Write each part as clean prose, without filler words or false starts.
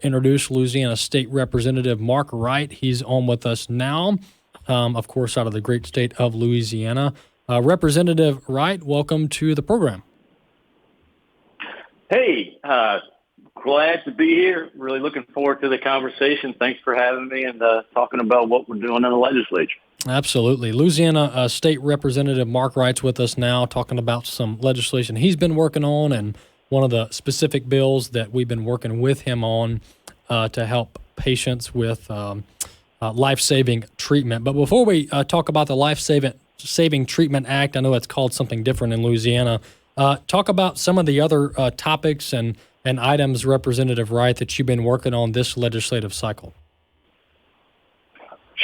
introduce Louisiana State Representative Mark Wright. He's on with us now, of course, out of the great state of Louisiana. Representative Wright, welcome to the program. Hey, glad to be here. Really looking forward to the conversation. Thanks for having me and talking about what we're doing in the legislature. Absolutely. Louisiana State Representative Mark Wright's with us now talking about some legislation he's been working on and one of the specific bills that we've been working with him on to help patients with life-saving treatment. But before we talk about the Life-Saving Treatment Act, I know it's called something different in Louisiana, talk about some of the other topics and items, Representative Wright, that you've been working on this legislative cycle.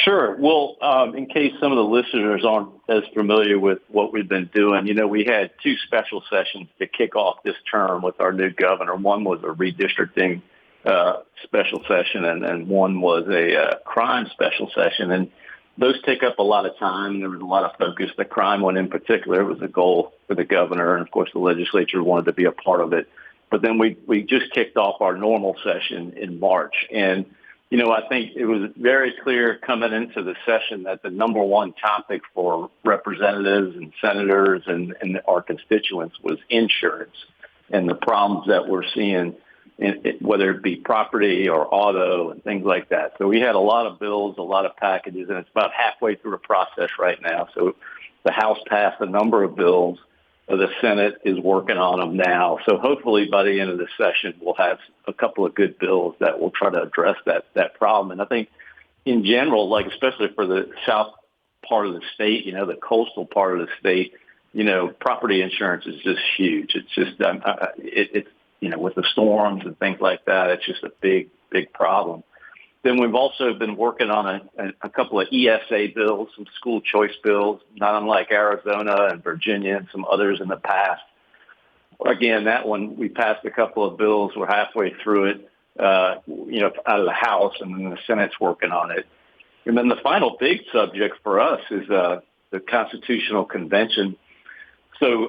Sure. Well, in case some of the listeners aren't as familiar with what we've been doing, we had two special sessions to kick off this term with our new governor. One was a redistricting special session, and one was a crime special session. And those take up a lot of time, and there was a lot of focus. The crime one in particular was a goal for the governor, and of course the legislature wanted to be a part of it. But then we just kicked off our normal session in March, and I think it was very clear coming into the session that the number one topic for representatives and senators and our constituents was insurance and the problems that we're seeing, whether it be property or auto and things like that. So we had a lot of bills, a lot of packages, and it's about halfway through the process right now. So the House passed a number of bills. The Senate is working on them now. So hopefully by the end of the session, we'll have a couple of good bills that will try to address that problem. And I think in general, especially for the south part of the state, the coastal part of the state, property insurance is just huge. It's just, with the storms and things like that, it's just a big, big problem. Then we've also been working on a couple of ESA bills, some school choice bills, not unlike Arizona and Virginia and some others in the past. Again, that one, we passed a couple of bills. We're halfway through it, out of the House, and then the Senate's working on it. And then the final big subject for us is the Constitutional Convention. So,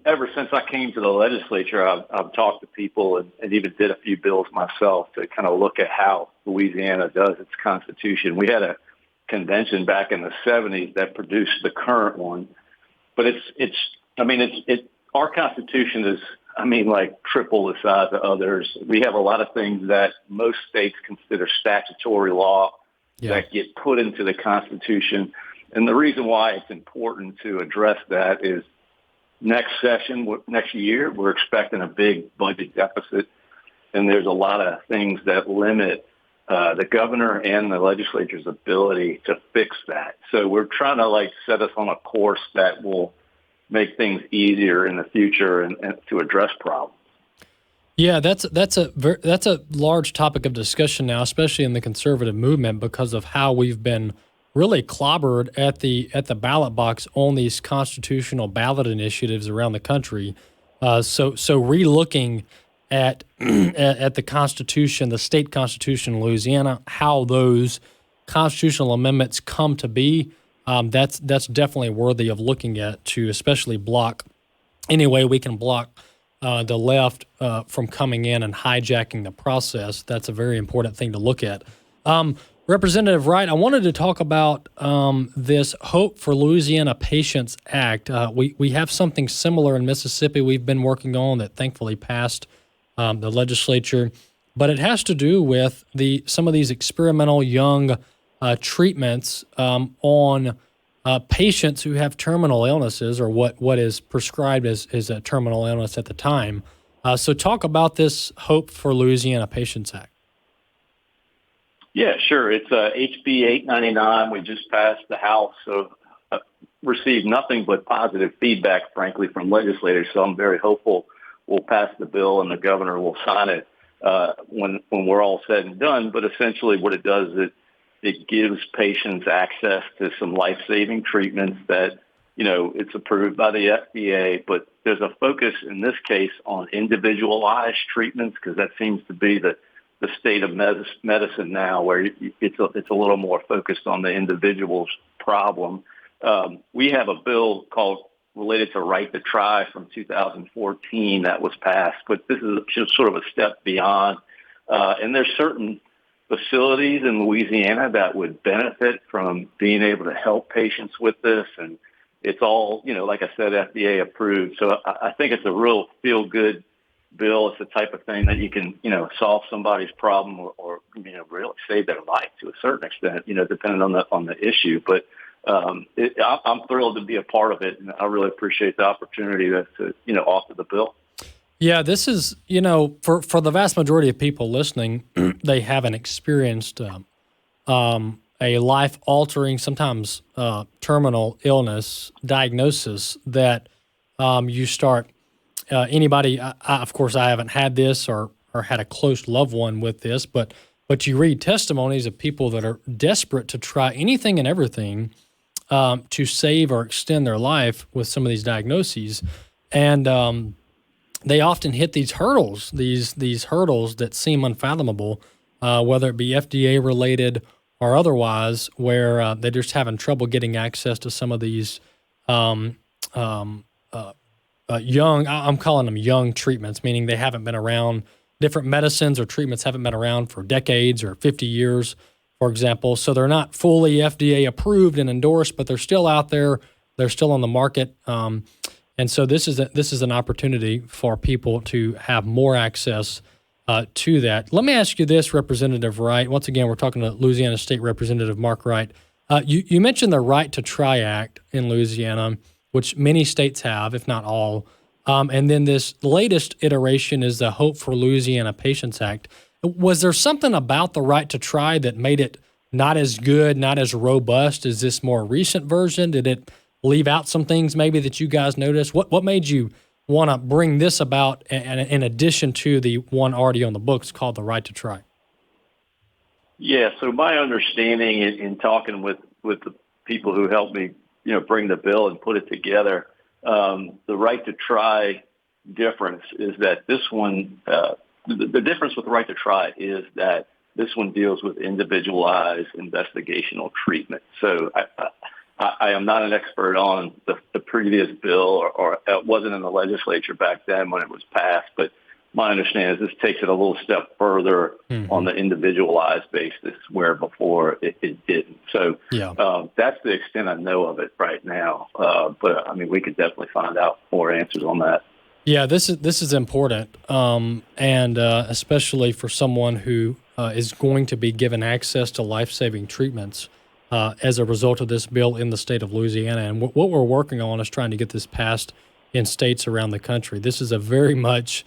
ever since I came to the legislature, I've talked to people and even did a few bills myself to kind of look at how Louisiana does its constitution. We had a convention back in the 70s that produced the current one, but our constitution is, triple the size of others. We have a lot of things that most states consider statutory law that get put into the Constitution. And the reason why it's important to address that is next year, we're expecting a big budget deficit, and there's a lot of things that limit the governor and the legislature's ability to fix that. So we're trying to set us on a course that will make things easier in the future and to address problems. Yeah, that's a large topic of discussion now, especially in the conservative movement, because of how we've been really clobbered at the ballot box on these constitutional ballot initiatives around the country. So relooking at the Constitution, the state constitution in Louisiana, how those constitutional amendments come to be, that's definitely worthy of looking at, to especially block any way we can block the left from coming in and hijacking the process. That's a very important thing to look at. Representative Wright, I wanted to talk about this Hope for Louisiana Patients Act. We have something similar in Mississippi we've been working on that thankfully passed the legislature, but it has to do with some of these experimental young treatments on patients who have terminal illnesses, or what is prescribed as a terminal illness at the time. So talk about this Hope for Louisiana Patients Act. Yeah, sure. It's HB 899. We just passed the House, so received nothing but positive feedback, frankly, from legislators. So I'm very hopeful we'll pass the bill and the governor will sign it when we're all said and done. But essentially what it does is it gives patients access to some life-saving treatments that, it's approved by the FDA, but there's a focus in this case on individualized treatments, because that seems to be the state of medicine now, where it's a little more focused on the individual's problem. We have a bill related to Right to Try from 2014 that was passed, but this is just sort of a step beyond And there's certain facilities in Louisiana that would benefit from being able to help patients with this. And it's all, like I said, FDA approved. So I think it's a real feel-good bill. It's the type of thing that you can, solve somebody's problem or really save their life to a certain extent, depending on the issue. But I'm thrilled to be a part of it, and I really appreciate the opportunity to author the bill. Yeah, this is, for the vast majority of people listening, they haven't experienced a life-altering, sometimes terminal illness diagnosis that you start. Anybody, of course, I haven't had this or had a close loved one with this, but you read testimonies of people that are desperate to try anything and everything to save or extend their life with some of these diagnoses, and they often hit these hurdles, these hurdles that seem unfathomable, whether it be FDA related or otherwise, where they're just having trouble getting access to some of these young, I'm calling them young treatments, meaning they haven't been around, different medicines or treatments haven't been around for decades or 50 years, for example. So they're not fully FDA approved and endorsed, but they're still out there. They're still on the market. And so this is an opportunity for people to have more access to that. Let me ask you this, Representative Wright. Once again, we're talking to Louisiana State Representative Mark Wright. You mentioned the Right to Try Act in Louisiana, which many states have, if not all. And then this latest iteration is the Hope for Louisiana Patients Act. Was there something about the Right to Try that made it not as good, not as robust as this more recent version? Did it leave out some things maybe that you guys noticed? What made you want to bring this about in addition to the one already on the books called the Right to Try? Yeah, so my understanding in talking with the people who helped me, bring the bill and put it together, the Right to Try difference is that this one, the difference with the Right to Try is that this one deals with individualized investigational treatment. So I am not an expert on the previous bill, or it wasn't in the legislature back then when it was passed, but my understanding is this takes it a little step further on the individualized basis, where before it didn't. So that's the extent I know of it right now. But I mean, we could definitely find out more answers on that. Yeah, this is important, and especially for someone who is going to be given access to life-saving treatments as a result of this bill in the state of Louisiana. And what we're working on is trying to get this passed in states around the country. This is a very much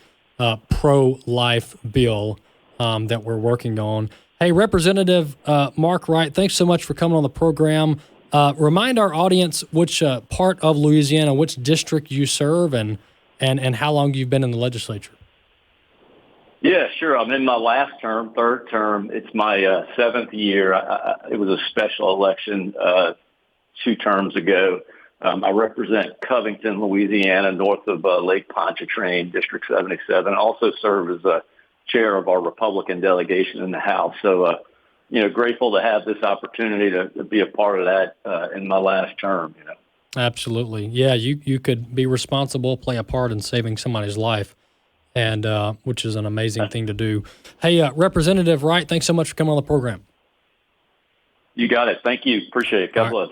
pro-life bill that we're working on. Hey, Representative Mark Wright, thanks so much for coming on the program. Remind our audience which part of Louisiana, which district you serve, and how long you've been in the legislature. Yeah, sure. I'm in my last term, third term. It's my seventh year. It was a special election 2 terms ago. I represent Covington, Louisiana, north of Lake Pontchartrain, District 77. I also serve as a chair of our Republican delegation in the House. So, grateful to have this opportunity to be a part of that in my last term. Absolutely. Yeah, you could be responsible, play a part in saving somebody's life, and which is an amazing thing to do. Hey, Representative Wright, thanks so much for coming on the program. You got it. Thank you. Appreciate it. God bless.